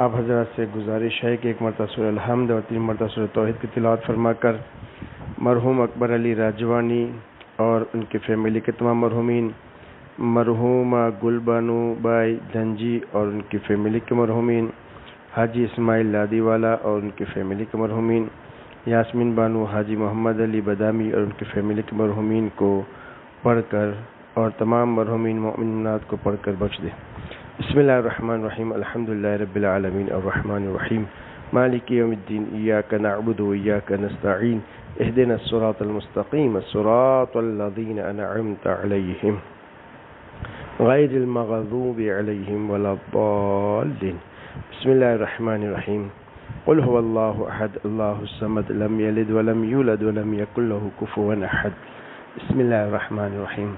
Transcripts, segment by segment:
آپ حضرات سے گزارش ہے کہ ایک مرتبہ سورہ الحمد اور 3 مرتبہ سورہ توحید کی تلاوت فرما کر مرحوم اکبر علی راجوانی اور ان کی فیملی کے تمام مرحومین، مرحومہ گل بانو بائی دھنجی اور ان کی فیملی کے مرحومین، حاجی اسماعیل لادی والا اور ان کی فیملی کے مرحومین، یاسمین بانو، حاجی محمد علی بادامی اور ان کی فیملی کے مرحومین کو پڑھ کر اور تمام مرحومین مومنات کو پڑھ کر بخش دے۔ بسم اللہ الرحمن الرحیم، الحمدللہ رب العالمین الرحمن الرحیم مالک یوم الدین، ایاک نعبد و ایاک نستعین، اہدنا الصراط المستقیم صراط الذین انعمت علیہم غیر المغضوب علیہم ولا الضالین۔ بسم اللہ الرحمن الرحیم، قل هو اللہ احد اللہ الصمد لم یلد ولم یولد ولم یکن له کفوا احد۔ بسم اللہ الرحمن الرحیم،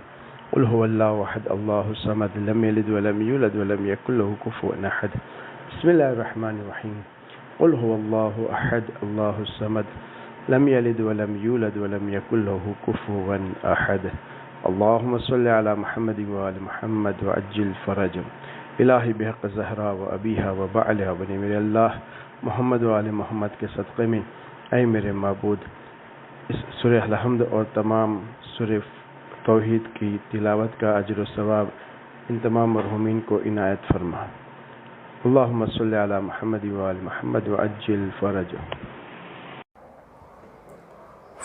قل هو اللہ احد اللہ الصمد لم یلد ولم یولد ولم یکن له کفوا احد۔ بسم اللہ الرحمن الرحیم، قل هو اللہ احد اللہ الصمد لم یلد ولم یولد ولم یکن له کفوا احد۔ اللهم صل على محمد وآل محمد وعجل فرجهم۔ الہی بحق زہرا و ابیہا و بعلہا بنی میرے اللہ محمد و آل محمد کے صدقے میں اے میرے معبود اس سورہ الحمد اور تمام سورہ توحید کی تلاوت کا اجر و ثواب ان تمام مرحومین کو عنایت فرما۔ اللہم صل علی محمد و آل محمد وعجل فرجهم۔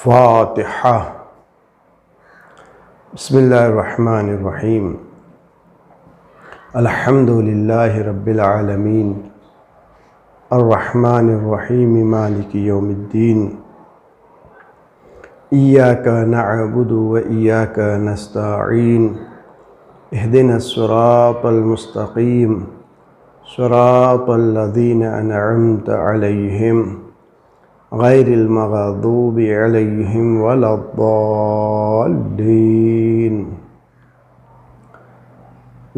فاتحہ۔ بسم اللہ الرحمن الرحیم، الحمد للہ رب العالمین الرحمن الرحیم مالک یوم الدین، ایاک نعبد و ایاک نستعین، اہدنا الصراط المستقیم صراط الذین انعمت علیہم غیر المغضوب علیہم ولا الضالین۔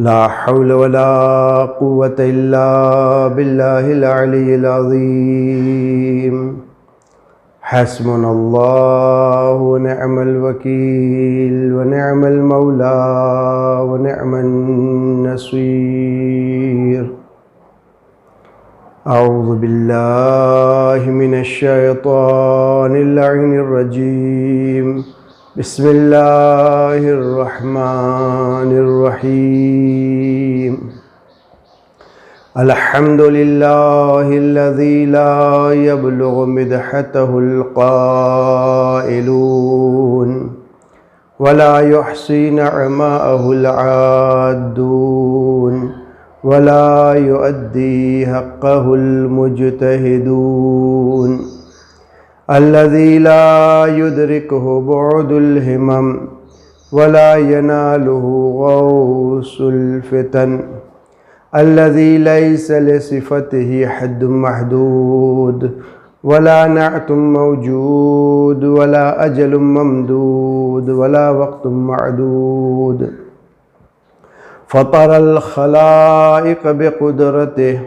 لا حول ولا قوة الا باللہ العلی العظیم، حسبنا اللہ ونعم الوکیل ونعم المولا ونعم النصیر۔ اعوذ باللہ من الشیطان اللعین الرجیم، بسم اللہ الرحمن الرحیم۔ الحمد للہ الذی لا یبلغ مدحتہ القائلون ولا یحصی نعماءہ العادون ولا یؤدی حقہ المجتہدون، الذی لا یدرکہ بعد الہمم ولا ینالہ غوث الفتن، الذی لیس لصفتہ حد محدود ولا نعت موجود ولا اجل ممدود ولا وقت معدود، فطر الخلائق بقدرته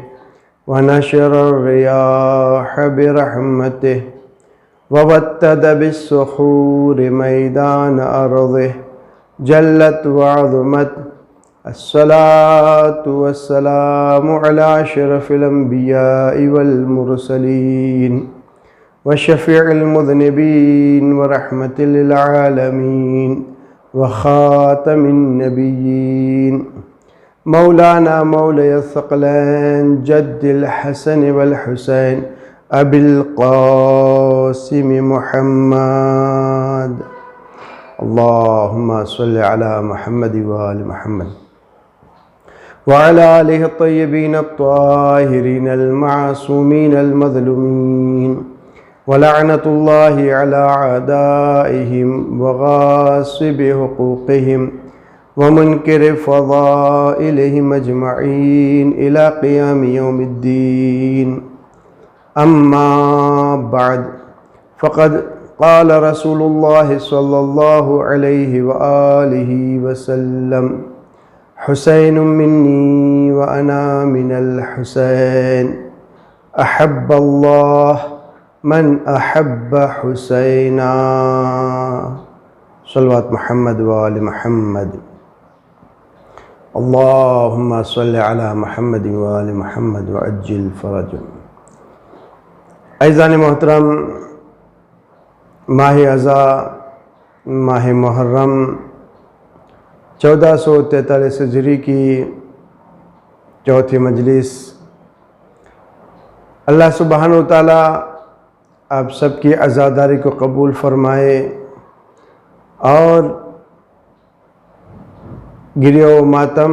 ونشر الرياح برحمته ووتد بالصخور ميدان أرضه جلت وعظمت، الصلاة والسلام على أشرف الأنبياء والمرسلين وشفيع المذنبين ورحمة للعالمين وخاتم النبيين، مولانا مولاي الثقلين جد الحسن والحسين أبي القاسم محمد۔ اللهم صل على محمد وآل محمد وعلى آله الطيبين الطاهرين المعصومين المظلومين، ولعنة الله على أعدائهم وغاصب حقوقهم ومنكر فضائلهم أجمعين إلى قيام يوم الدين۔ أما بعد، فقد قال رسول الله صلى الله عليه وآله وسلم: حسين مني وأنا من الحسين، أحب الله من أحب حسينا۔ صلوات محمد وآل محمد۔ اللهم صل على محمد وآل محمد وعجل فرجهم۔ عزیزان محترم، ماہ ازاں، ماہ محرم 1443 ہجری کی چوتھی مجلس، اللہ سبحانہ وتعالی آپ سب کی عزاداری کو قبول فرمائے اور گریہ و ماتم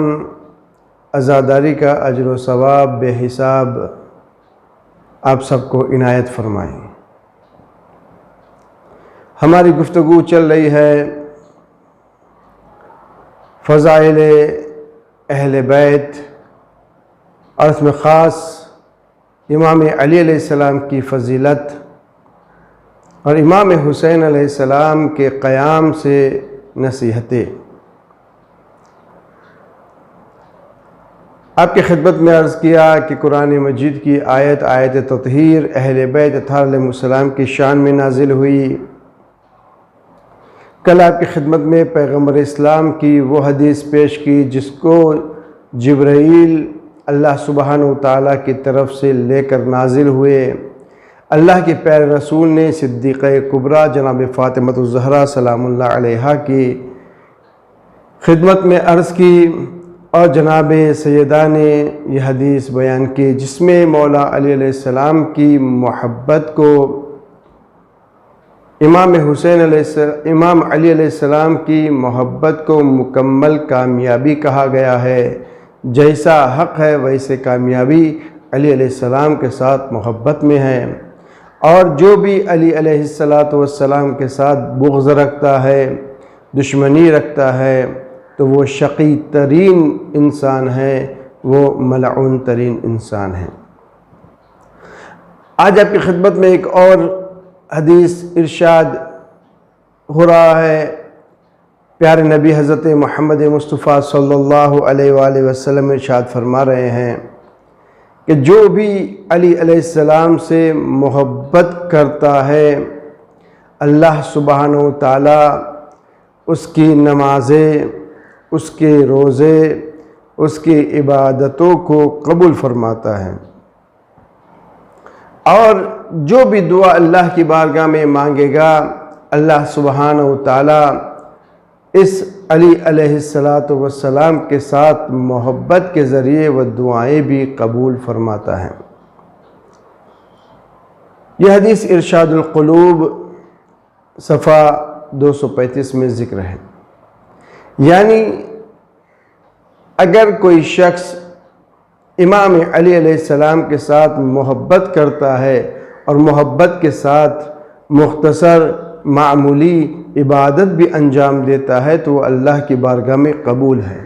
عزاداری کا اجر و ثواب بے حساب آپ سب کو عنایت فرمائیں۔ ہماری گفتگو چل رہی ہے فضائل اہل بیت اور اس میں خاص امام علی علیہ السلام کی فضیلت اور امام حسین علیہ السلام کے قیام سے نصیحتیں۔ آپ کی خدمت میں عرض کیا کہ قرآن مجید کی آیت تطہیر اہل بیت اطہار علیہ السلام کی شان میں نازل ہوئی۔ کل آپ کی خدمت میں پیغمبر اسلام کی وہ حدیث پیش کی جس کو جبرائیل اللہ سبحانہ وتعالیٰ کی طرف سے لے کر نازل ہوئے۔ اللہ کے پیارے رسول نے صدیقہ کبریٰ جناب فاطمہ الزہرا سلام اللہ علیہا کی خدمت میں عرض کی اور جناب سیدہ نے یہ حدیث بیان کی جس میں مولا علی علیہ السلام کی محبت کو امام علی علیہ السلام کی محبت کو مکمل کامیابی کہا گیا ہے۔ جیسا حق ہے ویسے کامیابی علی علیہ السلام کے ساتھ محبت میں ہے، اور جو بھی علی علیہ السلام کے ساتھ بغض رکھتا ہے، دشمنی رکھتا ہے، تو وہ شقی ترین انسان ہے، وہ ملعون ترین انسان ہے۔ آج آپ کی خدمت میں ایک اور حدیث ارشاد ہو رہا ہے۔ پیارے نبی حضرت محمد مصطفیٰ صلی اللہ علیہ وآلہ وسلم ارشاد فرما رہے ہیں کہ جو بھی علی علیہ السلام سے محبت کرتا ہے، اللہ سبحانہ وتعالی اس کی نمازیں، اس کے روزے، اس کی عبادتوں کو قبول فرماتا ہے، اور جو بھی دعا اللہ کی بارگاہ میں مانگے گا، اللہ سبحانہ وتعالی اس علی علیہ السلام کے ساتھ محبت کے ذریعے وہ دعائیں بھی قبول فرماتا ہے۔ یہ حدیث ارشاد القلوب صفحہ 235 میں ذکر ہے۔ یعنی اگر کوئی شخص امام علی علیہ السلام کے ساتھ محبت کرتا ہے اور محبت کے ساتھ مختصر معمولی عبادت بھی انجام دیتا ہے تو وہ اللہ کی بارگاہ میں قبول ہے۔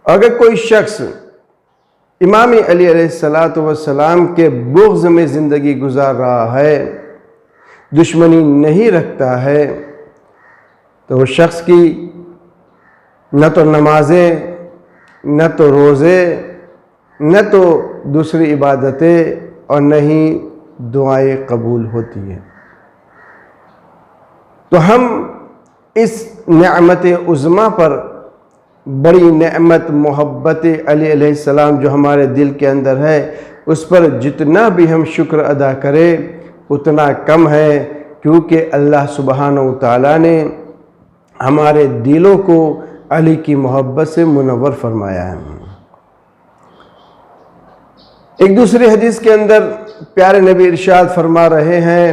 اگر کوئی شخص امام علی علیہ السلام کے بغض میں زندگی گزار رہا ہے، دشمنی نہیں رکھتا ہے، تو وہ شخص کی نہ تو نمازیں، نہ تو روزے، نہ تو دوسری عبادتیں اور نہ ہی دعائیں قبول ہوتی ہیں۔ تو ہم اس نعمت عظمیٰ پر، بڑی نعمت محبت علی علیہ السلام جو ہمارے دل کے اندر ہے، اس پر جتنا بھی ہم شکر ادا کریں اتنا کم ہے، کیونکہ اللہ سبحانہ وتعالی نے ہمارے دلوں کو علی کی محبت سے منور فرمایا ہے۔ ایک دوسری حدیث کے اندر پیارے نبی ارشاد فرما رہے ہیں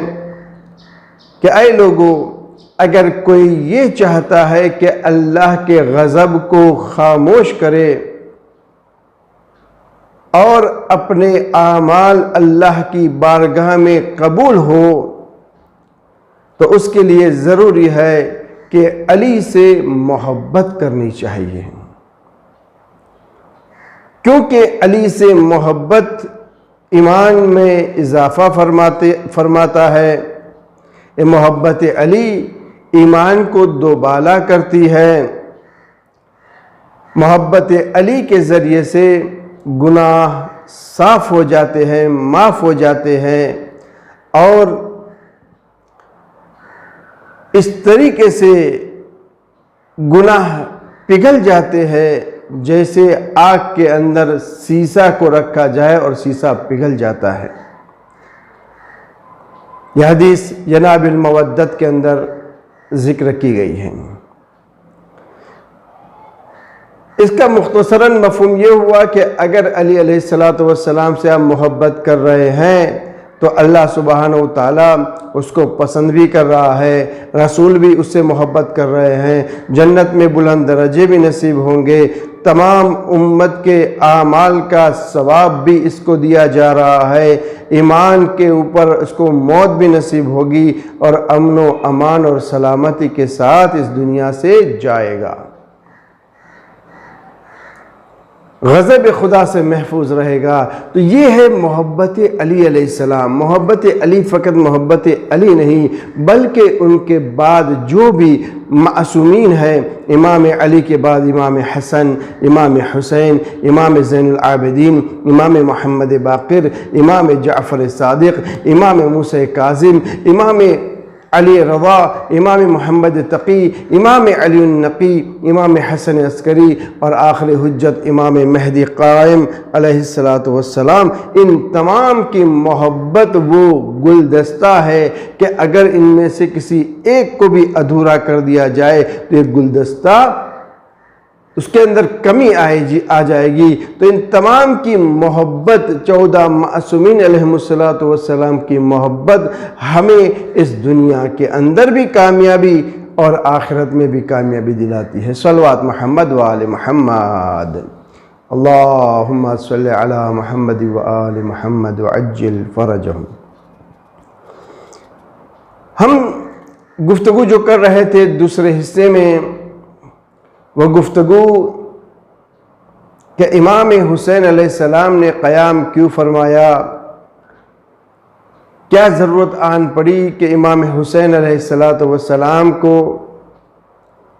کہ اے لوگو، اگر کوئی یہ چاہتا ہے کہ اللہ کے غضب کو خاموش کرے اور اپنے اعمال اللہ کی بارگاہ میں قبول ہو، تو اس کے لیے ضروری ہے کہ علی سے محبت کرنی چاہیے، کیونکہ علی سے محبت ایمان میں اضافہ فرماتا ہے۔ یہ محبت علی ایمان کو دوبالا کرتی ہے۔ محبت علی کے ذریعے سے گناہ صاف ہو جاتے ہیں، معاف ہو جاتے ہیں، اور اس طریقے سے گناہ پگھل جاتے ہیں جیسے آگ کے اندر سیسا کو رکھا جائے اور سیسا پگھل جاتا ہے۔ یہ حدیث جناب المودت کے اندر ذکر کی گئی ہے۔ اس کا مختصراً مفہوم یہ ہوا کہ اگر علی علیہ السلام سے آپ محبت کر رہے ہیں تو اللہ سبحانہ و تعالیٰ اس کو پسند بھی کر رہا ہے، رسول بھی اس سے محبت کر رہے ہیں، جنت میں بلند درجے بھی نصیب ہوں گے، تمام امت کے اعمال کا ثواب بھی اس کو دیا جا رہا ہے، ایمان کے اوپر اس کو موت بھی نصیب ہوگی اور امن و امان اور سلامتی کے ساتھ اس دنیا سے جائے گا، غضب خدا سے محفوظ رہے گا۔ تو یہ ہے محبت علی علیہ السلام۔ محبت علی فقط محبت علی نہیں بلکہ ان کے بعد جو بھی معصومین ہیں، امام علی کے بعد امام حسن، امام حسین، امام زین العابدین، امام محمد باقر، امام جعفر صادق، امام موسیٰ کاظم، امام علی رضا، امام محمد تقی، امام علی النقی، امام حسن عسکری اور آخر حجت امام مہدی قائم علیہ السلام، ان تمام کی محبت وہ گلدستہ ہے کہ اگر ان میں سے کسی ایک کو بھی ادھورا کر دیا جائے تو یہ گلدستہ اس کے اندر کمی آ جائے گی۔ تو ان تمام کی محبت، 14 معصومین علیہم السلام کی محبت ہمیں اس دنیا کے اندر بھی کامیابی اور آخرت میں بھی کامیابی دلاتی ہے۔ صلوات محمد و آل محمد۔ اللہم صلی علی محمد و آل محمد وعجل فرجہم۔ ہم گفتگو جو کر رہے تھے دوسرے حصے میں، وہ گفتگو کہ امام حسین علیہ السلام نے قیام کیوں فرمایا، کیا ضرورت آن پڑی کہ امام حسین علیہ السلام کو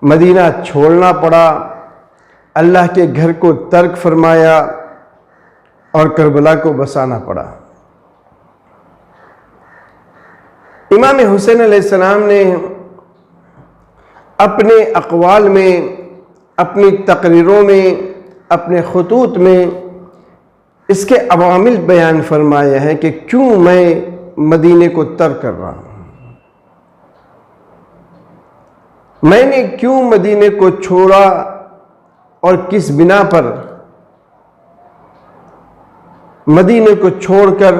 مدینہ چھوڑنا پڑا، اللہ کے گھر کو ترک فرمایا اور کربلا کو بسانا پڑا۔ امام حسین علیہ السلام نے اپنے اقوال میں، اپنی تقریروں میں، اپنے خطوط میں اس کے عوامل بیان فرمائے ہیں کہ کیوں میں مدینے کو ترک کر رہا ہوں، میں نے کیوں مدینے کو چھوڑا اور کس بنا پر مدینے کو چھوڑ کر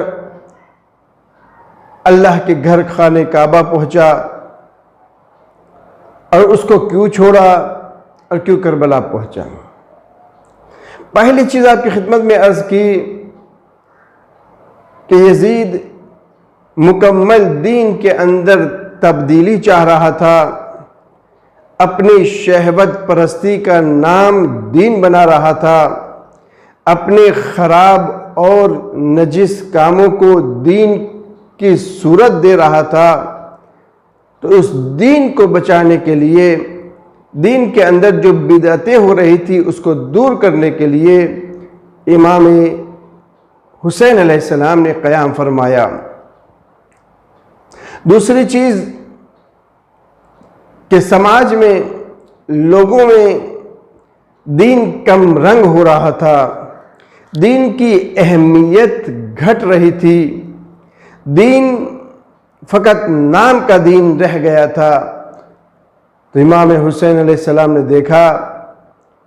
اللہ کے گھر خانہ کعبہ پہنچا اور اس کو کیوں چھوڑا اور کیوں کربلا پہنچا۔ پہلی چیز آپ کی خدمت میں عرض کی کہ یزید مکمل دین کے اندر تبدیلی چاہ رہا تھا، اپنی شہوت پرستی کا نام دین بنا رہا تھا، اپنے خراب اور نجس کاموں کو دین کی صورت دے رہا تھا۔ تو اس دین کو بچانے کے لیے، دین کے اندر جو بدعتیں ہو رہی تھی اس کو دور کرنے کے لیے امام حسین علیہ السلام نے قیام فرمایا۔ دوسری چیز کہ سماج میں، لوگوں میں دین کم رنگ ہو رہا تھا، دین کی اہمیت گھٹ رہی تھی، دین فقط نام کا دین رہ گیا تھا۔ تو امام حسین علیہ السلام نے دیکھا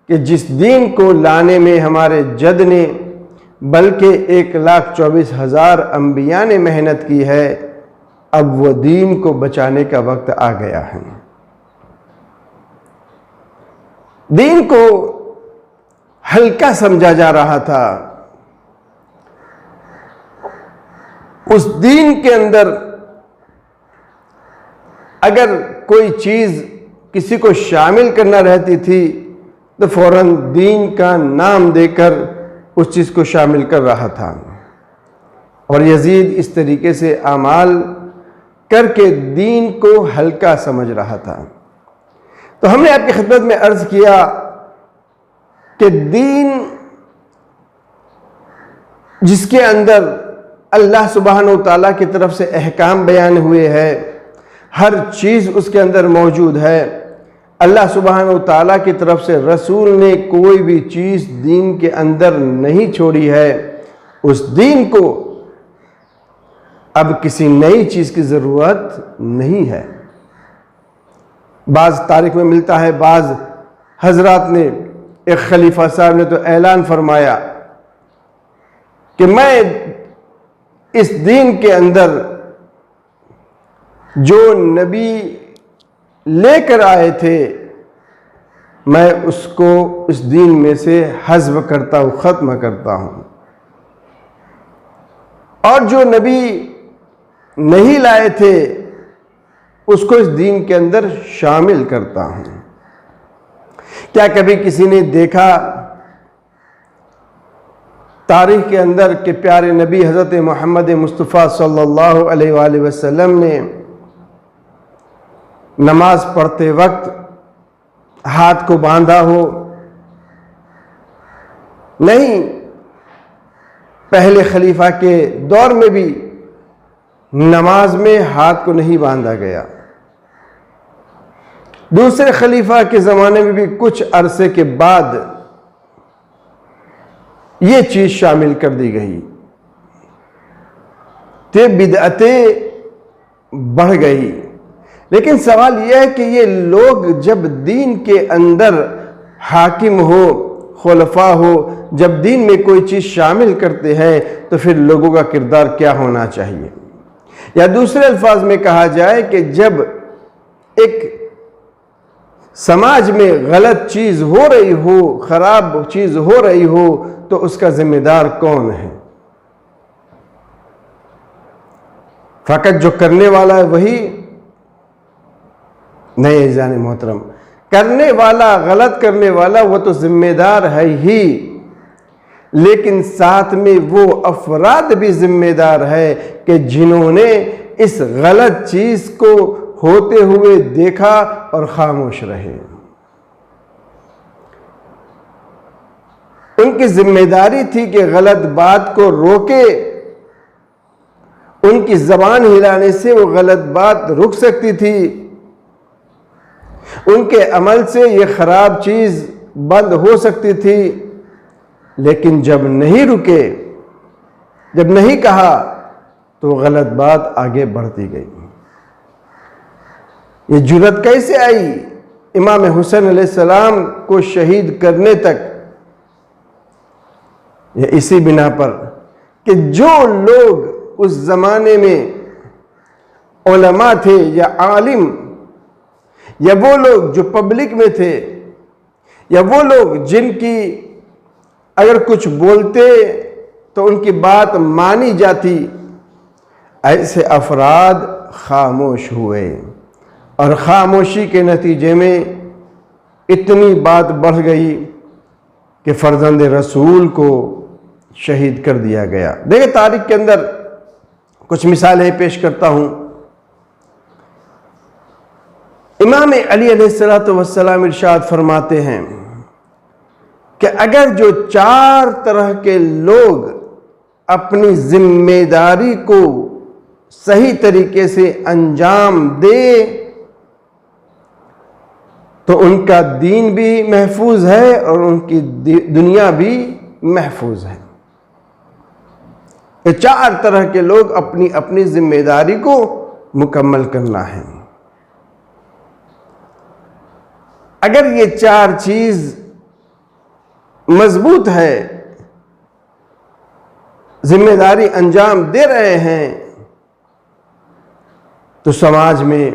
کہ جس دین کو لانے میں ہمارے جد نے بلکہ 1,24,000 انبیاء نے محنت کی ہے، اب وہ دین کو بچانے کا وقت آ گیا ہے۔ دین کو ہلکا سمجھا جا رہا تھا، اس دین کے اندر اگر کوئی چیز کسی کو شامل کرنا رہتی تھی تو فوراً دین کا نام دے کر اس چیز کو شامل کر رہا تھا، اور یزید اس طریقے سے اعمال کر کے دین کو ہلکا سمجھ رہا تھا۔ تو ہم نے آپ کی خدمت میں عرض کیا کہ دین جس کے اندر اللہ سبحانہ و تعالیٰ کی طرف سے احکام بیان ہوئے ہیں، ہر چیز اس کے اندر موجود ہے، اللہ سبحانہ و تعالیٰ کی طرف سے رسول نے کوئی بھی چیز دین کے اندر نہیں چھوڑی ہے، اس دین کو اب کسی نئی چیز کی ضرورت نہیں ہے۔ بعض تاریخ میں ملتا ہے، بعض حضرات نے، ایک خلیفہ صاحب نے تو اعلان فرمایا کہ میں اس دین کے اندر جو نبی لے کر آئے تھے میں اس کو اس دین میں سے حذف کرتا ہوں، ختم کرتا ہوں، اور جو نبی نہیں لائے تھے اس کو اس دین کے اندر شامل کرتا ہوں۔ کیا کبھی کسی نے دیکھا تاریخ کے اندر کہ پیارے نبی حضرت محمد مصطفیٰ صلی اللہ علیہ وآلہ وسلم نے نماز پڑھتے وقت ہاتھ کو باندھا ہو؟ نہیں، پہلے خلیفہ کے دور میں بھی نماز میں ہاتھ کو نہیں باندھا گیا، دوسرے خلیفہ کے زمانے میں بھی کچھ عرصے کے بعد یہ چیز شامل کر دی گئی، تو بدعتیں بڑھ گئی۔ لیکن سوال یہ ہے کہ یہ لوگ جب دین کے اندر حاکم ہو، خلفاء ہو، جب دین میں کوئی چیز شامل کرتے ہیں تو پھر لوگوں کا کردار کیا ہونا چاہیے؟ یا دوسرے الفاظ میں کہا جائے کہ جب ایک سماج میں غلط چیز ہو رہی ہو، خراب چیز ہو رہی ہو، تو اس کا ذمہ دار کون ہے؟ فقط جو کرنے والا ہے وہی نہیں؟ عزیزان محترم، کرنے والا، غلط کرنے والا وہ تو ذمہ دار ہے ہی، لیکن ساتھ میں وہ افراد بھی ذمہ دار ہے کہ جنہوں نے اس غلط چیز کو ہوتے ہوئے دیکھا اور خاموش رہے۔ ان کی ذمہ داری تھی کہ غلط بات کو روکے، ان کی زبان ہلانے سے وہ غلط بات رک سکتی تھی، ان کے عمل سے یہ خراب چیز بند ہو سکتی تھی، لیکن جب نہیں رکے، جب نہیں کہا تو غلط بات آگے بڑھتی گئی۔ یہ جرأت کیسے آئی امام حسین علیہ السلام کو شہید کرنے تک؟ یہ اسی بنا پر کہ جو لوگ اس زمانے میں علماء تھے یا عالم، یا وہ لوگ جو پبلک میں تھے، یا وہ لوگ جن کی اگر کچھ بولتے تو ان کی بات مانی جاتی، ایسے افراد خاموش ہوئے، اور خاموشی کے نتیجے میں اتنی بات بڑھ گئی کہ فرزند رسول کو شہید کر دیا گیا۔ دیکھیں تاریخ کے اندر کچھ مثالیں پیش کرتا ہوں۔ امام علی علیہ السلام ارشاد فرماتے ہیں کہ اگر جو 4 طرح کے لوگ اپنی ذمہ داری کو صحیح طریقے سے انجام دے تو ان کا دین بھی محفوظ ہے اور ان کی دنیا بھی محفوظ ہے۔ یہ 4 طرح کے لوگ اپنی اپنی ذمہ داری کو مکمل کرنا ہے۔ اگر یہ 4 چیز مضبوط ہے، ذمہ داری انجام دے رہے ہیں، تو سماج میں،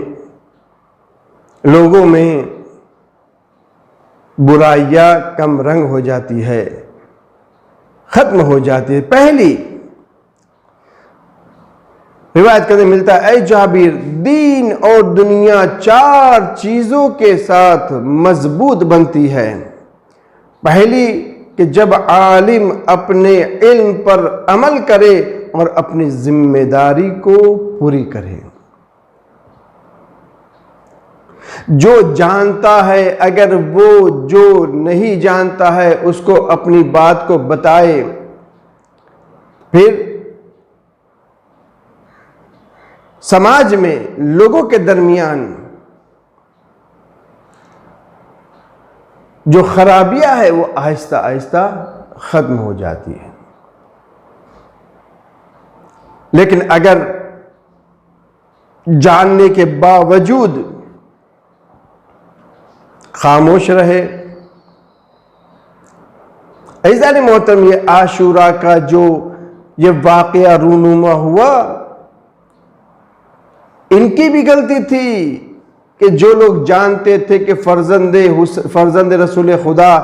لوگوں میں برائیاں کم رنگ ہو جاتی ہے، ختم ہو جاتی ہے۔ پہلی روایت کرنے ملتا ہے، اے جابر، دین اور دنیا 4 چیزوں کے ساتھ مضبوط بنتی ہے۔ پہلی کہ جب عالم اپنے علم پر عمل کرے اور اپنی ذمہ داری کو پوری کرے۔ جو جانتا ہے اگر وہ جو نہیں جانتا ہے اس کو اپنی بات کو بتائے، پھر سماج میں لوگوں کے درمیان جو خرابیاں ہے وہ آہستہ آہستہ ختم ہو جاتی ہے. لیکن اگر جاننے کے باوجود خاموش رہے. عزیزان محترم، یہ عاشورہ کا جو یہ واقعہ رونما ہوا، ان کی بھی غلطی تھی کہ جو لوگ جانتے تھے کہ فرزند رسول خدا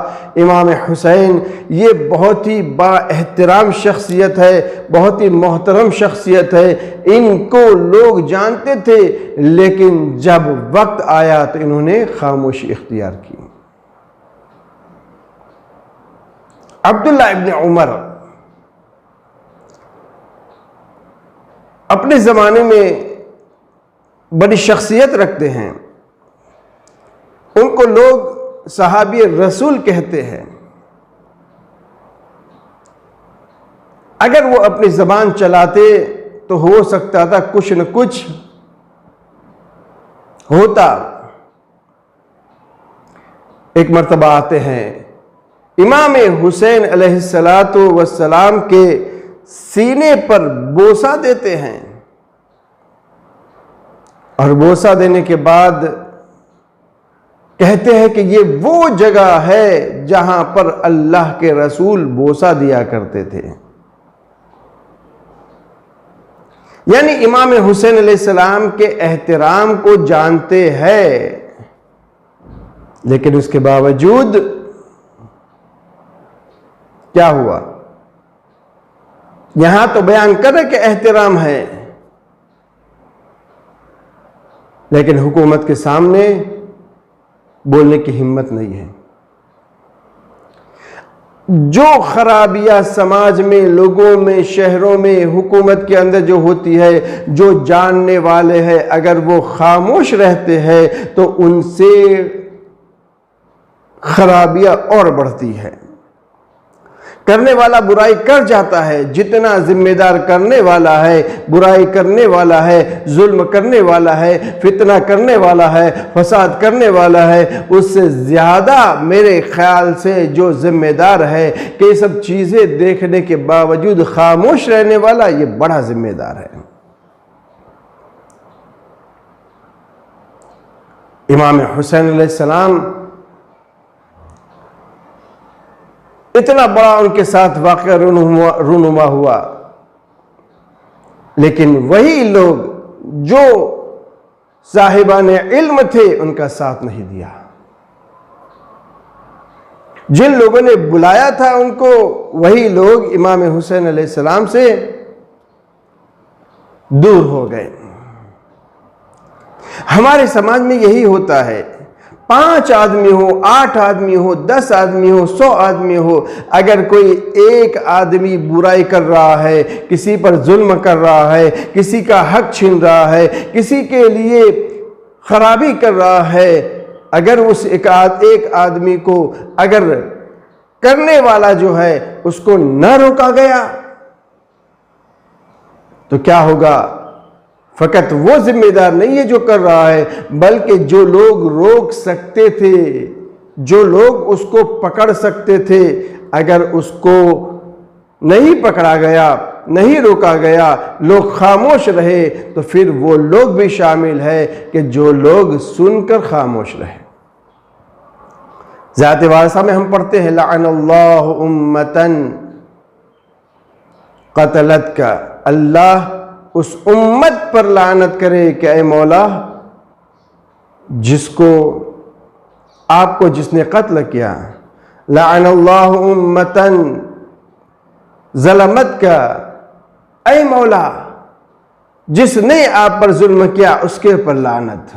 امام حسین یہ بہت ہی با احترام شخصیت ہے، بہت ہی محترم شخصیت ہے، ان کو لوگ جانتے تھے، لیکن جب وقت آیا تو انہوں نے خاموشی اختیار کی. عبداللہ ابن عمر اپنے زمانے میں بڑی شخصیت رکھتے ہیں، ان کو لوگ صحابی رسول کہتے ہیں. اگر وہ اپنی زبان چلاتے تو ہو سکتا تھا کچھ نہ کچھ ہوتا. ایک مرتبہ آتے ہیں، امام حسین علیہ السلام کے سینے پر بوسہ دیتے ہیں، اور بوسہ دینے کے بعد کہتے ہیں کہ یہ وہ جگہ ہے جہاں پر اللہ کے رسول بوسہ دیا کرتے تھے. یعنی امام حسین علیہ السلام کے احترام کو جانتے ہیں، لیکن اس کے باوجود کیا ہوا؟ یہاں تو بیان کر رہے کہ احترام ہے، لیکن حکومت کے سامنے بولنے کی ہمت نہیں ہے. جو خرابیاں سماج میں، لوگوں میں، شہروں میں، حکومت کے اندر جو ہوتی ہے، جو جاننے والے ہیں اگر وہ خاموش رہتے ہیں تو ان سے خرابیاں اور بڑھتی ہے. کرنے والا برائی کر جاتا ہے، جتنا ذمہ دار کرنے والا ہے، برائی کرنے والا ہے، ظلم کرنے والا ہے، فتنہ کرنے والا ہے، فساد کرنے والا ہے، اس سے زیادہ میرے خیال سے جو ذمہ دار ہے کہ یہ سب چیزیں دیکھنے کے باوجود خاموش رہنے والا، یہ بڑا ذمہ دار ہے. امام حسین علیہ السلام اتنا بڑا ان کے ساتھ واقعہ رونما ہوا، لیکن وہی لوگ جو صاحبان علم تھے ان کا ساتھ نہیں دیا. جن لوگوں نے بلایا تھا ان کو، وہی لوگ امام حسین علیہ السلام سے دور ہو گئے. ہمارے سماج میں یہی ہوتا ہے، 5 آدمی ہو، 8 آدمی ہو، 10 آدمی ہو، 100 آدمی ہو، اگر کوئی ایک آدمی برائی کر رہا ہے، کسی پر ظلم کر رہا ہے، کسی کا حق چھین رہا ہے، کسی کے لیے خرابی کر رہا ہے، اگر اس ایک آدمی کو اگر کرنے والا جو ہے اس کو نہ روکا گیا تو کیا ہوگا؟ فقط وہ ذمہ دار نہیں ہے جو کر رہا ہے، بلکہ جو لوگ روک سکتے تھے، جو لوگ اس کو پکڑ سکتے تھے، اگر اس کو نہیں پکڑا گیا، نہیں روکا گیا، لوگ خاموش رہے، تو پھر وہ لوگ بھی شامل ہے کہ جو لوگ سن کر خاموش رہے. ذات وارثہ میں ہم پڑھتے ہیں لعن اللہ امتن قتلت کا، اللہ اس امت پر لعنت کرے کہ اے مولا جس کو آپ کو جس نے قتل کیا. لعن اللہ امتن ظلمت کا، اے مولا جس نے آپ پر ظلم کیا اس کے پر لعنت.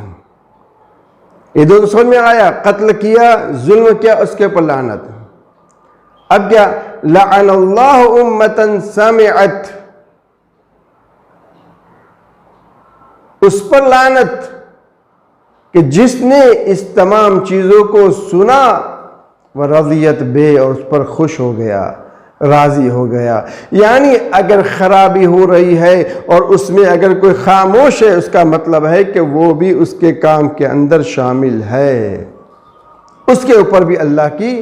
یہ دونوں سمجھ میں آیا؟ قتل کیا، ظلم کیا، اس کے پر لعنت. اب کیا؟ لعن اللہ امتن سمعت، اس پر لعنت کہ جس نے اس تمام چیزوں کو سنا، ورضیت بے، اور اس پر خوش ہو گیا، راضی ہو گیا. یعنی اگر خرابی ہو رہی ہے اور اس میں اگر کوئی خاموش ہے، اس کا مطلب ہے کہ وہ بھی اس کے کام کے اندر شامل ہے. اس کے اوپر بھی اللہ کی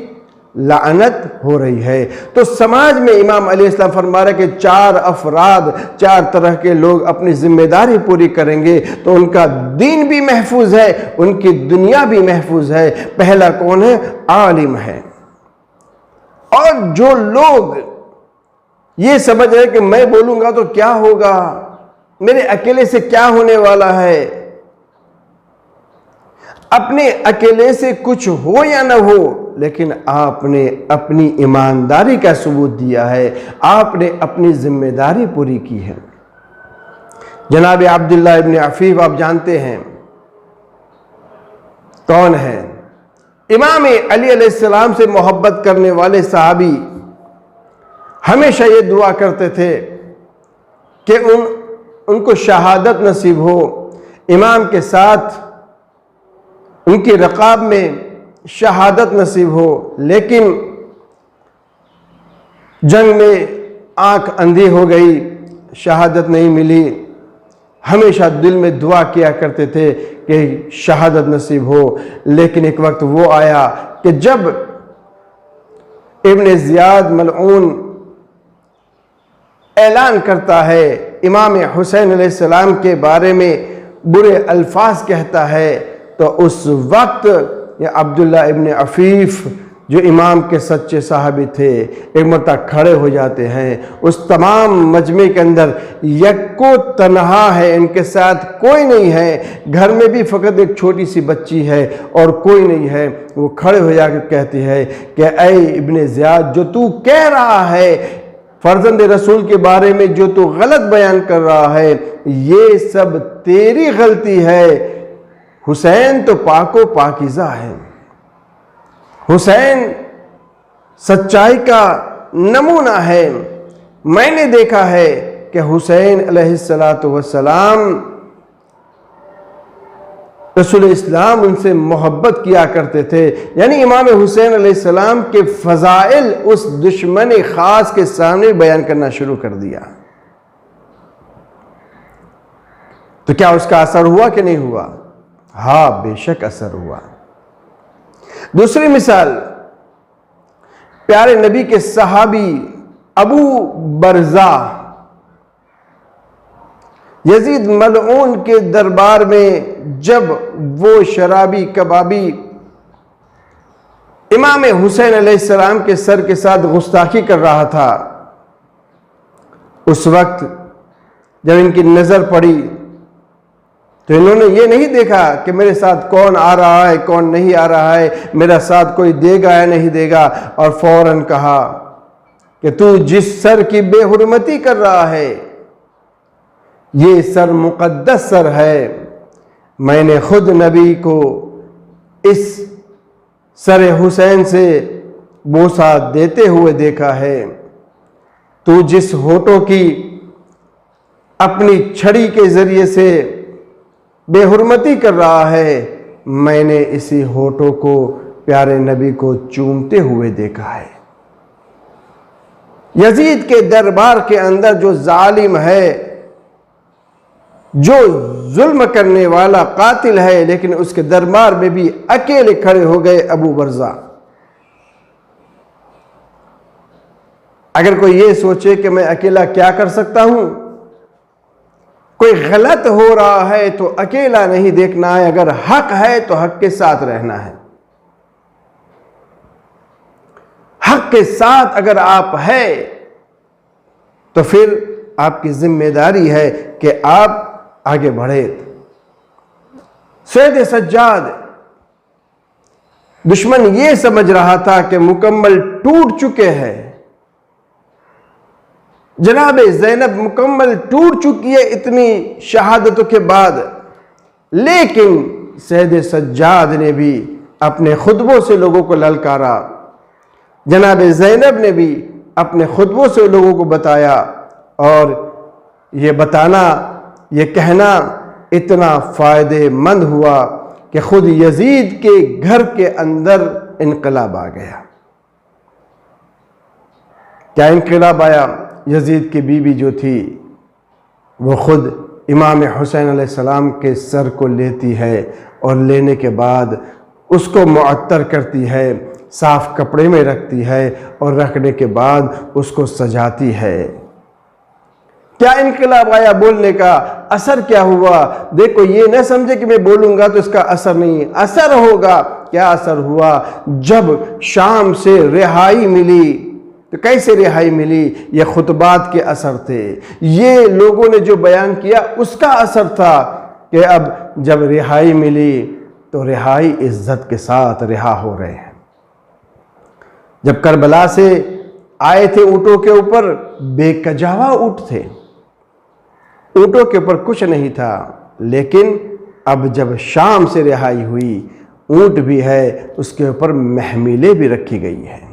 لعنت ہو رہی ہے۔ تو سماج میں امام علیہ السلام فرما رہے کہ 4 افراد، 4 طرح کے لوگ اپنی ذمہ داری پوری کریں گے تو ان کا دین بھی محفوظ ہے، ان کی دنیا بھی محفوظ ہے۔ پہلا کون ہے؟ عالم ہے۔ اور جو لوگ یہ سمجھ رہے کہ میں بولوں گا تو کیا ہوگا، میرے اکیلے سے کیا ہونے والا ہے، اپنے اکیلے سے کچھ ہو یا نہ ہو، لیکن آپ نے اپنی ایمانداری کا ثبوت دیا ہے، آپ نے اپنی ذمہ داری پوری کی ہے۔ جناب عبداللہ ابن عفیف آپ جانتے ہیں کون ہیں؟ امام علی علیہ السلام سے محبت کرنے والے صحابی ہمیشہ یہ دعا کرتے تھے کہ ان کو شہادت نصیب ہو، امام کے ساتھ ان کی رقاب میں شہادت نصیب ہو، لیکن جنگ میں آنکھ اندھی ہو گئی، شہادت نہیں ملی۔ ہمیشہ دل میں دعا کیا کرتے تھے کہ شہادت نصیب ہو، لیکن ایک وقت وہ آیا کہ جب ابن زیاد ملعون اعلان کرتا ہے، امام حسین علیہ السلام کے بارے میں برے الفاظ کہتا ہے، تو اس وقت یہ عبداللہ ابن عفیف جو امام کے سچے صحابی تھے ایک مرتبہ کھڑے ہو جاتے ہیں۔ اس تمام مجمع کے اندر یکو تنہا ہے، ان کے ساتھ کوئی نہیں ہے، گھر میں بھی فقط ایک چھوٹی سی بچی ہے اور کوئی نہیں ہے۔ وہ کھڑے ہو جا کر کہتی ہے کہ اے ابن زیاد، جو تو کہہ رہا ہے فرزند رسول کے بارے میں، جو تو غلط بیان کر رہا ہے، یہ سب تیری غلطی ہے۔ حسین تو پاک و پاکیزہ ہے، حسین سچائی کا نمونہ ہے۔ میں نے دیکھا ہے کہ حسین علیہ السلام رسول اسلام ان سے محبت کیا کرتے تھے۔ یعنی امام حسین علیہ السلام کے فضائل اس دشمن خاص کے سامنے بیان کرنا شروع کر دیا۔ تو کیا اس کا اثر ہوا کہ نہیں ہوا؟ ہاں، بے شک اثر ہوا۔ دوسری مثال، پیارے نبی کے صحابی ابو برزہ یزید ملعون کے دربار میں جب وہ شرابی کبابی امام حسین علیہ السلام کے سر کے ساتھ گستاخی کر رہا تھا، اس وقت جب ان کی نظر پڑی تو انہوں نے یہ نہیں دیکھا کہ میرے ساتھ کون آ رہا ہے کون نہیں آ رہا ہے، میرا ساتھ کوئی دے گا یا نہیں دے گا، اور فوراً کہا کہ تو جس سر کی بے حرمتی کر رہا ہے یہ سر مقدس سر ہے، میں نے خود نبی کو اس سر حسین سے بوسہ دیتے ہوئے دیکھا ہے، تو جس ہونٹوں کی اپنی چھڑی کے ذریعے سے بے حرمتی کر رہا ہے، میں نے اسی ہونٹوں کو پیارے نبی کو چومتے ہوئے دیکھا ہے۔ یزید کے دربار کے اندر جو ظالم ہے، جو ظلم کرنے والا قاتل ہے، لیکن اس کے دربار میں بھی اکیلے کھڑے ہو گئے ابو برزہ۔ اگر کوئی یہ سوچے کہ میں اکیلا کیا کر سکتا ہوں، کوئی غلط ہو رہا ہے تو اکیلا نہیں دیکھنا ہے، اگر حق ہے تو حق کے ساتھ رہنا ہے۔ حق کے ساتھ اگر آپ ہے تو پھر آپ کی ذمہ داری ہے کہ آپ آگے بڑھے۔ سید سجاد دشمن یہ سمجھ رہا تھا کہ مکمل ٹوٹ چکے ہیں، جناب زینب مکمل ٹوٹ چکی ہے اتنی شہادتوں کے بعد، لیکن سید سجاد نے بھی اپنے خطبوں سے لوگوں کو للکارا، جناب زینب نے بھی اپنے خطبوں سے لوگوں کو بتایا، اور یہ بتانا، یہ کہنا اتنا فائدے مند ہوا کہ خود یزید کے گھر کے اندر انقلاب آ گیا۔ کیا انقلاب آیا؟ یزید کی بیوی جو تھی وہ خود امام حسین علیہ السلام کے سر کو لیتی ہے، اور لینے کے بعد اس کو معطر کرتی ہے، صاف کپڑے میں رکھتی ہے اور رکھنے کے بعد اس کو سجاتی ہے۔ کیا انقلاب آیا بولنے کا؟ اثر کیا ہوا؟ دیکھو یہ نہ سمجھے کہ میں بولوں گا تو اس کا اثر نہیں، اثر ہوگا۔ کیا اثر ہوا؟ جب شام سے رہائی ملی، تو کیسے رہائی ملی؟ یہ خطبات کے اثر تھے، یہ لوگوں نے جو بیان کیا اس کا اثر تھا کہ اب جب رہائی ملی تو رہائی عزت کے ساتھ رہا ہو رہے ہیں۔ جب کربلا سے آئے تھے اونٹوں کے اوپر، بے کجاوا اونٹ تھے، اونٹوں کے اوپر کچھ نہیں تھا، لیکن اب جب شام سے رہائی ہوئی، اونٹ بھی ہے، اس کے اوپر محملیں بھی رکھی گئی ہیں۔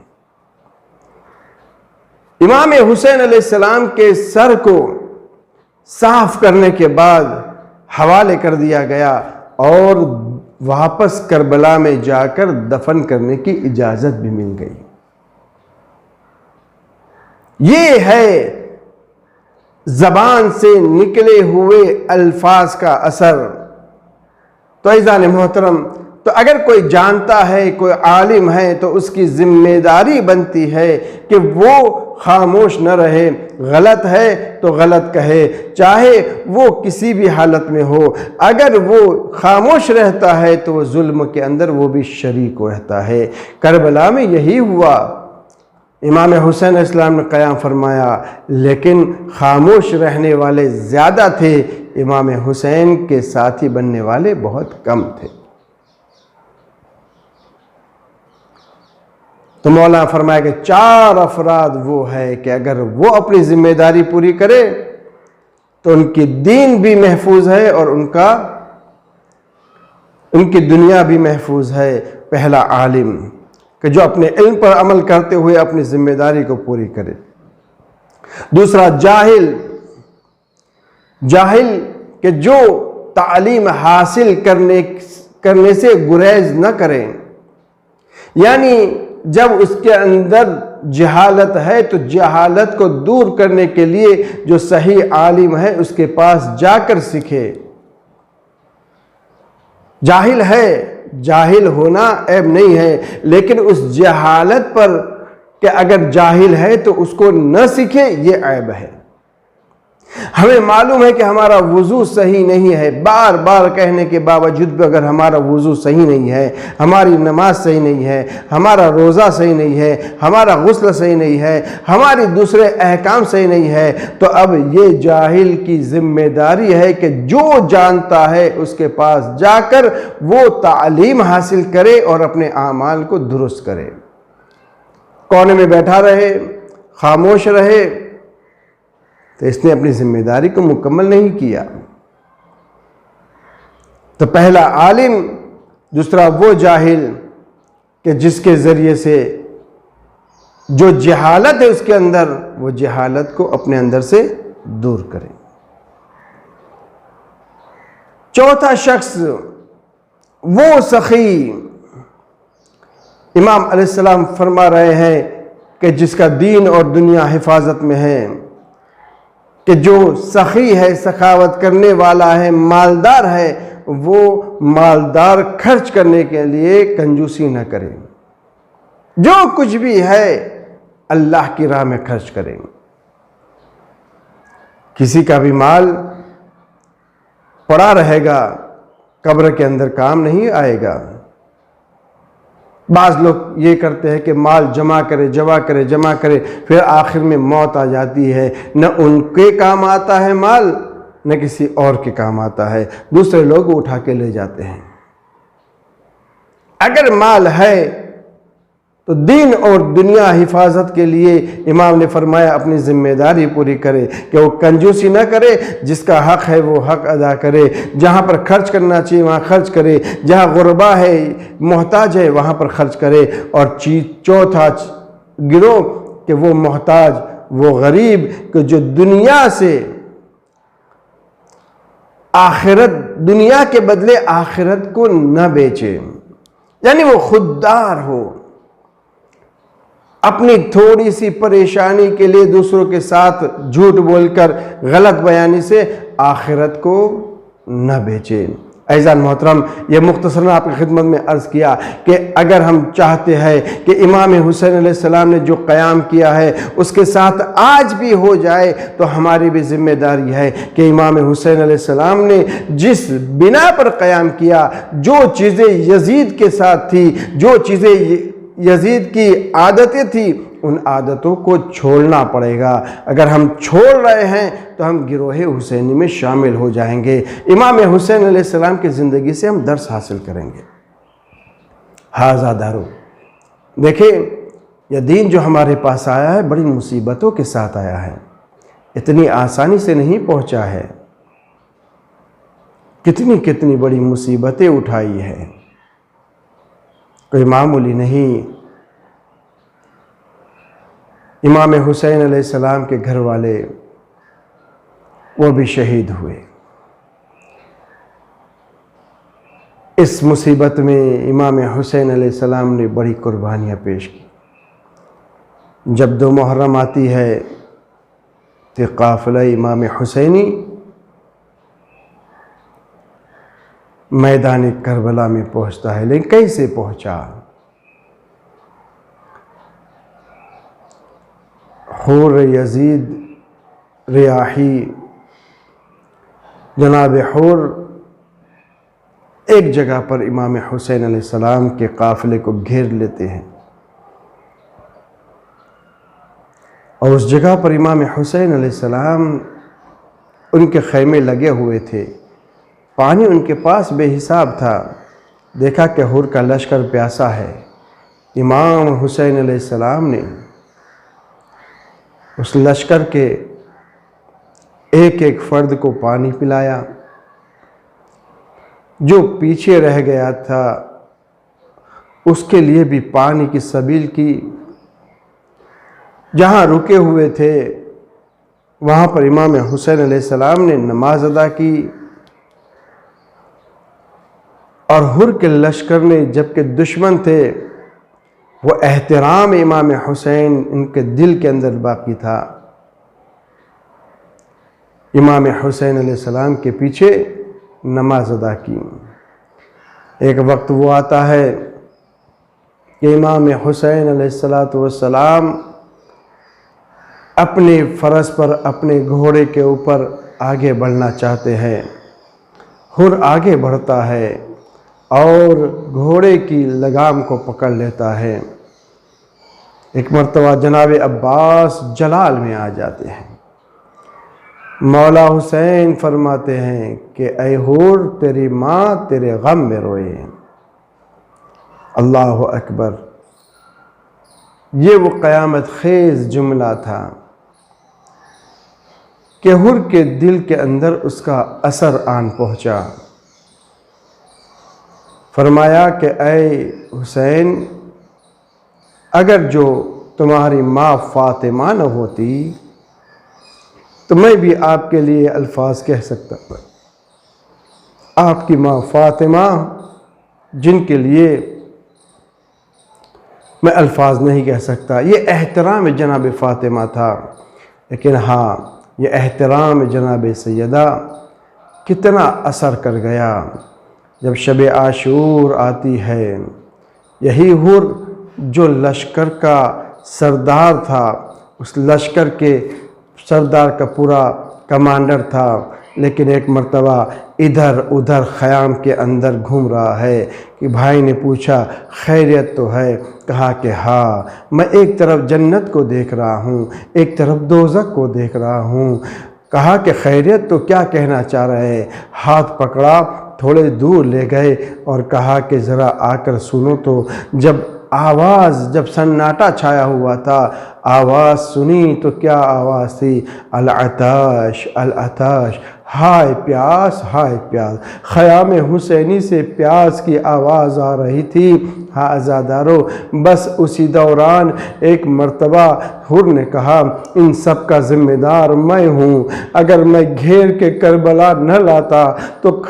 امام حسین علیہ السلام کے سر کو صاف کرنے کے بعد حوالے کر دیا گیا اور واپس کربلا میں جا کر دفن کرنے کی اجازت بھی مل گئی۔ یہ ہے زبان سے نکلے ہوئے الفاظ کا اثر۔ تو عزیزان محترم، تو اگر کوئی جانتا ہے، کوئی عالم ہے، تو اس کی ذمہ داری بنتی ہے کہ وہ خاموش نہ رہے، غلط ہے تو غلط کہے، چاہے وہ کسی بھی حالت میں ہو۔ اگر وہ خاموش رہتا ہے تو وہ ظلم کے اندر وہ بھی شریک رہتا ہے۔ کربلا میں یہی ہوا، امام حسین علیہ السلام نے قیام فرمایا، لیکن خاموش رہنے والے زیادہ تھے، امام حسین کے ساتھی بننے والے بہت کم تھے۔ تو مولانا فرمایا کہ 4 افراد وہ ہے کہ اگر وہ اپنی ذمہ داری پوری کرے تو ان کی دین بھی محفوظ ہے اور ان کی دنیا بھی محفوظ ہے۔ پہلا عالم کہ جو اپنے علم پر عمل کرتے ہوئے اپنی ذمہ داری کو پوری کرے۔ دوسرا جاہل کہ جو تعلیم حاصل کرنے سے گریز نہ کریں، یعنی جب اس کے اندر جہالت ہے تو جہالت کو دور کرنے کے لیے جو صحیح عالم ہے اس کے پاس جا کر سیکھے۔ جاہل ہے، جاہل ہونا عیب نہیں ہے، لیکن اس جہالت پر کہ اگر جاہل ہے تو اس کو نہ سیکھے، یہ عیب ہے۔ ہمیں معلوم ہے کہ ہمارا وضو صحیح نہیں ہے، بار بار کہنے کے باوجود بھی اگر ہمارا وضو صحیح نہیں ہے، ہماری نماز صحیح نہیں ہے، ہمارا روزہ صحیح نہیں ہے، ہمارا غسل صحیح نہیں ہے، ہماری دوسرے احکام صحیح نہیں ہے، تو اب یہ جاہل کی ذمہ داری ہے کہ جو جانتا ہے اس کے پاس جا کر وہ تعلیم حاصل کرے اور اپنے اعمال کو درست کرے۔ کونے میں بیٹھا رہے، خاموش رہے تو اس نے اپنی ذمہ داری کو مکمل نہیں کیا۔ تو پہلا عالم، دوسرا وہ جاہل کہ جس کے ذریعے سے جو جہالت ہے اس کے اندر، وہ جہالت کو اپنے اندر سے دور کرے۔ چوتھا شخص وہ سخی، امام علیہ السلام فرما رہے ہیں کہ جس کا دین اور دنیا حفاظت میں ہے، کہ جو سخی ہے، سخاوت کرنے والا ہے، مالدار ہے، وہ مالدار خرچ کرنے کے لیے کنجوسی نہ کرے، جو کچھ بھی ہے اللہ کی راہ میں خرچ کریں۔ کسی کا بھی مال پڑا رہے گا، قبر کے اندر کام نہیں آئے گا۔ بعض لوگ یہ کرتے ہیں کہ مال جمع کرے، پھر آخر میں موت آ جاتی ہے، نہ ان کے کام آتا ہے مال، نہ کسی اور کے کام آتا ہے، دوسرے لوگ اٹھا کے لے جاتے ہیں۔ اگر مال ہے تو دین اور دنیا حفاظت کے لیے امام نے فرمایا اپنی ذمہ داری پوری کرے، کہ وہ کنجوسی نہ کرے، جس کا حق ہے وہ حق ادا کرے، جہاں پر خرچ کرنا چاہیے وہاں خرچ کرے، جہاں غربا ہے، محتاج ہے، وہاں پر خرچ کرے۔ اور چوتھا گروہ کہ وہ محتاج، وہ غریب کہ جو دنیا سے دنیا کے بدلے آخرت کو نہ بیچے، یعنی وہ خوددار ہو، اپنی تھوڑی سی پریشانی کے لیے دوسروں کے ساتھ جھوٹ بول کر غلط بیانی سے آخرت کو نہ بیچے۔ عزیزان محترم، یہ مختصراً آپ کی خدمت میں عرض کیا کہ اگر ہم چاہتے ہیں کہ امام حسین علیہ السلام نے جو قیام کیا ہے اس کے ساتھ آج بھی ہو جائے، تو ہماری بھی ذمہ داری ہے کہ امام حسین علیہ السلام نے جس بنا پر قیام کیا، جو چیزیں یزید کے ساتھ تھی، جو چیزیں یزید کی عادتیں تھیں، ان عادتوں کو چھوڑنا پڑے گا۔ اگر ہم چھوڑ رہے ہیں تو ہم گروہ حسینی میں شامل ہو جائیں گے۔ امام حسین علیہ السلام کی زندگی سے ہم درس حاصل کریں گے۔ ھذا دارو، دیکھیں یہ دین جو ہمارے پاس آیا ہے بڑی مصیبتوں کے ساتھ آیا ہے، اتنی آسانی سے نہیں پہنچا ہے، کتنی بڑی مصیبتیں اٹھائی ہے، کوئی معمولی نہیں۔ امام حسین علیہ السلام کے گھر والے وہ بھی شہید ہوئے۔ اس مصیبت میں امام حسین علیہ السلام نے بڑی قربانیاں پیش کی۔ جب 2 محرم آتی ہے تو قافلہ امام حسینی میدان کربلا میں پہنچتا ہے، لیکن کیسے پہنچا؟ حور یزید ریاحی جناب حور ایک جگہ پر امام حسین علیہ السلام کے قافلے کو گھیر لیتے ہیں، اور اس جگہ پر امام حسین علیہ السلام ان کے خیمے لگے ہوئے تھے، پانی ان کے پاس بے حساب تھا۔ دیکھا کہ حور کا لشکر پیاسا ہے، امام حسین علیہ السلام نے اس لشکر کے ایک فرد کو پانی پلایا، جو پیچھے رہ گیا تھا اس کے لیے بھی پانی کی سبیل کی۔ جہاں رکے ہوئے تھے وہاں پر امام حسین علیہ السلام نے نماز ادا کی، اور حر کے لشکر نے، جبکہ دشمن تھے، وہ احترام امام حسین ان کے دل کے اندر باقی تھا۔ امام حسین علیہ السلام کے پیچھے نماز ادا کی۔ ایک وقت وہ آتا ہے کہ امام حسین علیہ السلام اپنے فرس پر، اپنے گھوڑے کے اوپر آگے بڑھنا چاہتے ہیں۔ حر آگے بڑھتا ہے اور گھوڑے کی لگام کو پکڑ لیتا ہے۔ ایک مرتبہ جناب عباس جلال میں آ جاتے ہیں، مولا حسین فرماتے ہیں کہ اے حور، تیری ماں تیرے غم میں روئے۔ اللہ اکبر! یہ وہ قیامت خیز جملہ تھا کہ حر کے دل کے اندر اس کا اثر آن پہنچا۔ فرمایا کہ اے حسین، اگر جو تمہاری ماں فاطمہ نہ ہوتی تو میں بھی آپ کے لیے الفاظ کہہ سکتا تھا۔ آپ کی ماں فاطمہ، جن کے لیے میں الفاظ نہیں کہہ سکتا۔ یہ احترام جناب فاطمہ تھا، لیکن ہاں، یہ احترام جناب سیدہ کتنا اثر کر گیا۔ جب شب عاشور آتی ہے، یہی حر جو لشکر کا سردار تھا، اس لشکر کے سردار کا پورا کمانڈر تھا، لیکن ایک مرتبہ ادھر ادھر خیام کے اندر گھوم رہا ہے کہ بھائی نے پوچھا خیریت تو ہے؟ کہا کہ ہاں، میں ایک طرف جنت کو دیکھ رہا ہوں، ایک طرف دوزخ کو دیکھ رہا ہوں۔ کہا کہ خیریت تو کیا کہنا چاہ رہے ہیں؟ ہاتھ پکڑا، تھوڑے دور لے گئے اور کہا کہ ذرا آ کر سنو تو۔ جب سناٹا چھایا ہوا تھا، آواز سنی تو کیا آواز تھی؟ العطش العطش، ہائے پیاس ہائے پیاس۔ خیام حسینی سے پیاس کی آواز آ رہی تھی۔ ہاں عزادارو، بس اسی دوران ایک مرتبہ حر نے کہا ان سب کا ذمہ دار میں ہوں، اگر میں گھیر کے کربلا نہ لاتا تو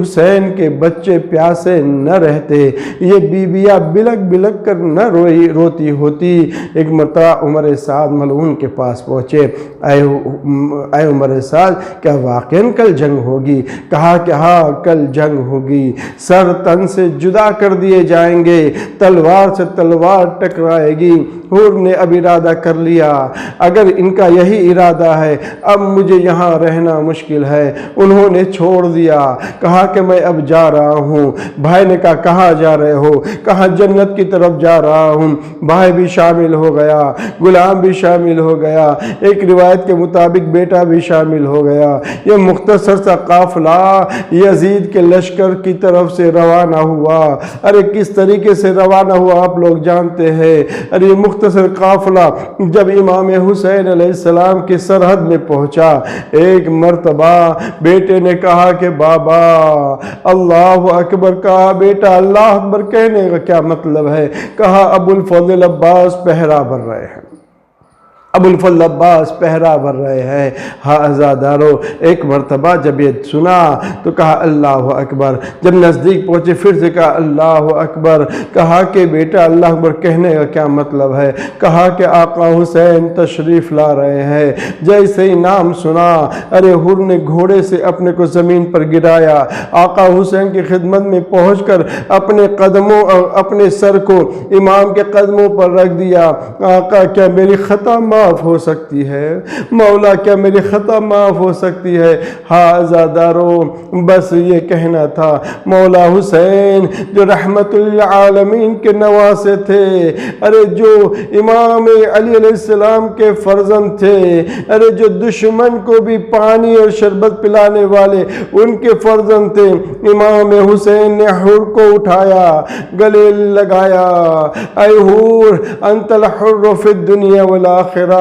حسین کے بچے پیاسے نہ رہتے، یہ بیویاں بلک بلک کر نہ روتی ہوتی۔ ایک مرتبہ عمر سعد ملعون کے پاس پہنچے، اے عمر سعد، کیا واقعاً کل جنگ ہوگی؟ کہا کہ ہاں کل جنگ ہوگی، سر تن سے جدا کر دیے جائیں گے، تلوار سے تلوار ٹکرائے گی۔ حور نے اب ارادہ کر لیا اگر ان کا یہی ارادہ ہے اب مجھے یہاں رہنا مشکل ہے۔ انہوں نے چھوڑ دیا، کہا کہ میں اب جا رہا ہوں۔ بھائی نے کہا کہاں جا رہے ہو؟ کہا جنت کی طرف جا رہا ہوں۔ بھائی بھی شامل ہو گیا، غلام بھی شامل ہو گیا، ایک روایت کے مطابق بیٹا بھی شامل ہو گیا۔ یہ مختصر سا قافلہ یزید کے لشکر کی طرف سے روانہ ہوا۔ ارے کس طریقے سے روانہ ہوا آپ لوگ جانتے ہیں۔ ارے یہ مختصر قافلہ جب امام حسین علیہ السلام کی سرحد میں پہنچا، ایک مرتبہ بیٹے نے کہا کہ بابا اللہ اکبر، کہا بیٹا اللہ اکبر کہنے کا کیا مطلب ہے؟ کہا ابو الفضل عباس پہرا بھر رہے ہیں، ابو الفضل عباس پہرا بھر رہے ہیں۔ ہاں عزادارو، ایک مرتبہ جب یہ سنا تو کہا اللہ اکبر، جب نزدیک پہنچے پھر سے کہا اللہ اکبر، کہا کہ بیٹا اللہ اکبر کہنے کا کیا مطلب ہے؟ کہا کہ آقا حسین تشریف لا رہے ہیں۔ جیسے ہی نام سنا، ارے حور نے گھوڑے سے اپنے کو زمین پر گرایا، آقا حسین کی خدمت میں پہنچ کر اپنے قدموں اور اپنے سر کو امام کے قدموں پر رکھ دیا۔ آقا کیا میری خطا معاف ہو سکتی ہے؟ مولا کیا میری خطا معاف ہو سکتی ہے؟ ہاں عزادارو، بس یہ کہنا تھا۔ مولا حسین جو رحمت للعالمین کے نواسے تھے، ارے جو امام علی علیہ السلام کے فرزند تھے، ارے جو دشمن کو بھی پانی اور شربت پلانے والے ان کے فرزند تھے، امام حسین نے حور کو اٹھایا، گلے لگایا، اے حور انت الحر فی الدنیا والآخرہ،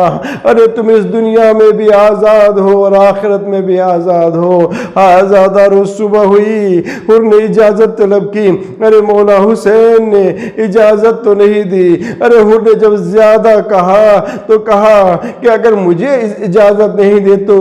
ارے تم اس دنیا میں بھی آزاد ہو اور آخرت میں بھی آزاد ہو۔ آزادارو صبح ہوئی، حور نے اجازت طلب کی، ارے مولا حسین نے اجازت تو نہیں دی۔ ارے حور نے جب زیادہ کہا تو کہا کہ اگر مجھے اجازت نہیں دے تو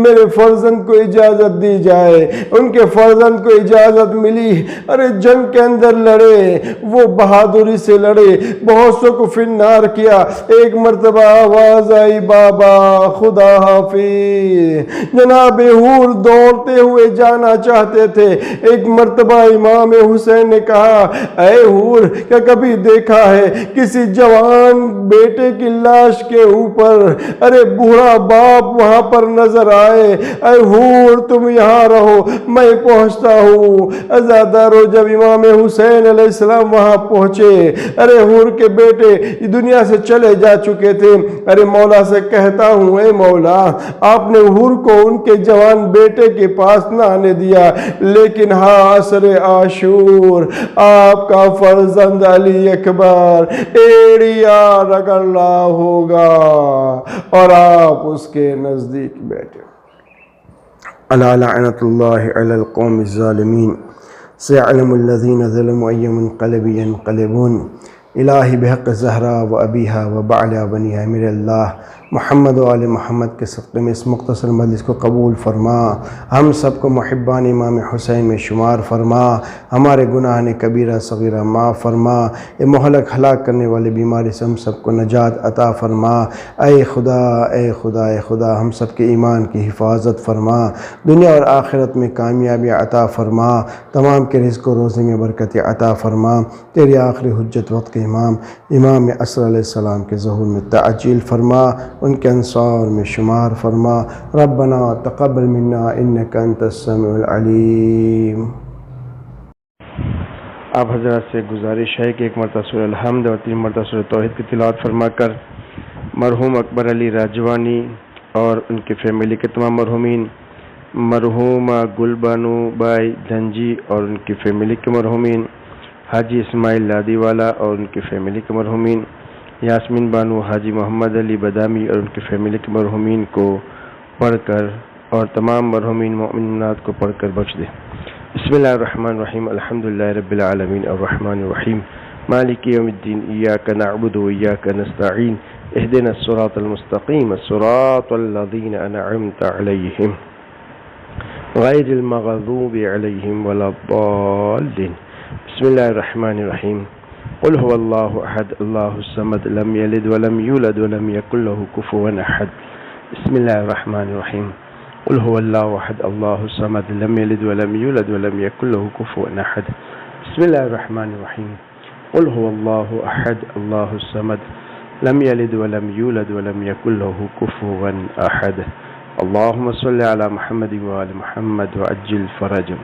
میرے فرزند کو اجازت دی جائے۔ ان کے فرزند کو اجازت ملی، ارے جنگ کے اندر لڑے، وہ بہادری سے لڑے، بہت سو کو فنار کیا۔ ایک مرتبہ آواز آئی بابا خدا حافظ، جناب حور دوڑتے ہوئے جانا چاہتے تھے۔ ایک مرتبہ امام حسین نے کہا اے حور کیا کبھی دیکھا ہے کسی جوان بیٹے کی لاش کے اوپر ارے بوڑھا باپ وہاں پر نظر آئے؟ اے حور تم یہاں رہو، میں پہنچتا ہوں۔ عزادارو جب امام حسین علیہ السلام وہاں پہنچے، ارے حور کے بیٹے دنیا سے چلے جا چکے تھے۔ ارے مولا سے کہتا ہوں اے مولا آپ نے حور کو ان کے جوان بیٹے کے پاس نہ آنے دیا، لیکن ہاں عصر عاشور آپ کا فرزند علی اکبر ایڑیا رگڑ رہا ہوگا اور آپ اس کے نزدیک بیٹھے۔ الا لعنت اللہ علی القوم الظالمین، سيعلم الذين ظلموا أي منقلب ينقلبون۔ الہی بحق زہرا و ابیہا و بعلا بنیہا، میرے اللہ محمد و آل محمد کے صدقے میں اس مختصر مجلس کو قبول فرما، ہم سب کو محبان امام حسین میں شمار فرما، ہمارے گناہ کبیرہ صغیرہ معاف فرما، اے مہلک ہلاک کرنے والے بیماری سے ہم سب کو نجات عطا فرما۔ اے خدا اے خدا اے خدا ہم سب کے ایمان کی حفاظت فرما، دنیا اور آخرت میں کامیابی عطا فرما، تمام کے رزق و روزی میں برکت عطا فرما، تیری آخری حجت وقت کے امام عصر علیہ السلام کے ظہور میں تعجیل فرما، ان کے انصار میں شمار فرما۔ ربنا تقبل منا انک انت السمیع العلیم۔ آپ حضرات سے گزارش ہے کہ ایک مرتبہ سورہ الحمد اور 3 مرتبہ سورہ توحید کی تلاوت فرما کر مرحوم اکبر علی راجوانی اور ان کی فیملی کے تمام مرحومین، مرحومہ گل بانو بائی دھنجی اور ان کی فیملی کے مرحومین، حاجی اسماعیل لادی والا اور ان کی فیملی کے مرحومین، یاسمین بانو، حاجی محمد علی بادامی اور ان کی فیملی کے مرحومین کو پڑھ کر اور تمام مرحومین مومنات کو پڑھ کر بخش دے۔ بسم اللہ الرحمن الرحیم، الحمدللہ رب العالمین الرحمن الرحیم مالک یوم الدین، ایاک نعبد و ایاک نستعین، اہدنا الصراط المستقیم صراط الذین انعمت علیہم غیر المغضوب علیہم ولا الضالین۔ بسم اللہ الرحمن الرحیم، قل هو اللہ احد اللہ الصمد لم یلد ولم یولد ولم یکن له کفوا احد۔ بسم اللہ الرحمن الرحیم، قل هو الله احد الله الصمد لم يلد ولم يولد ولم يكن له كفوا احد بسم الله الرحمن الرحيم قل هو الله احد الله الصمد لم يلد ولم يولد ولم يكن له كفوا احد اللهم صل على محمد وآل محمد وعجل فرجهم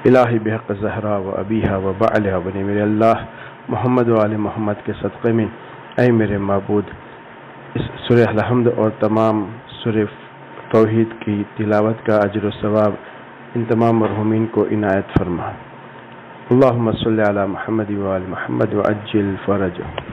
الہی بحق زہرا و ابیہا و بعلہا بنی میرے اللہ محمد و آل محمد کے صدقے میں اے میرے معبود اس سورہ الحمد اور تمام سورہ توحید کی تلاوت کا اجر و ثواب ان تمام مرحومین کو عنایت فرما اللہم صلی علی محمد و آل محمد وعجل فرجهم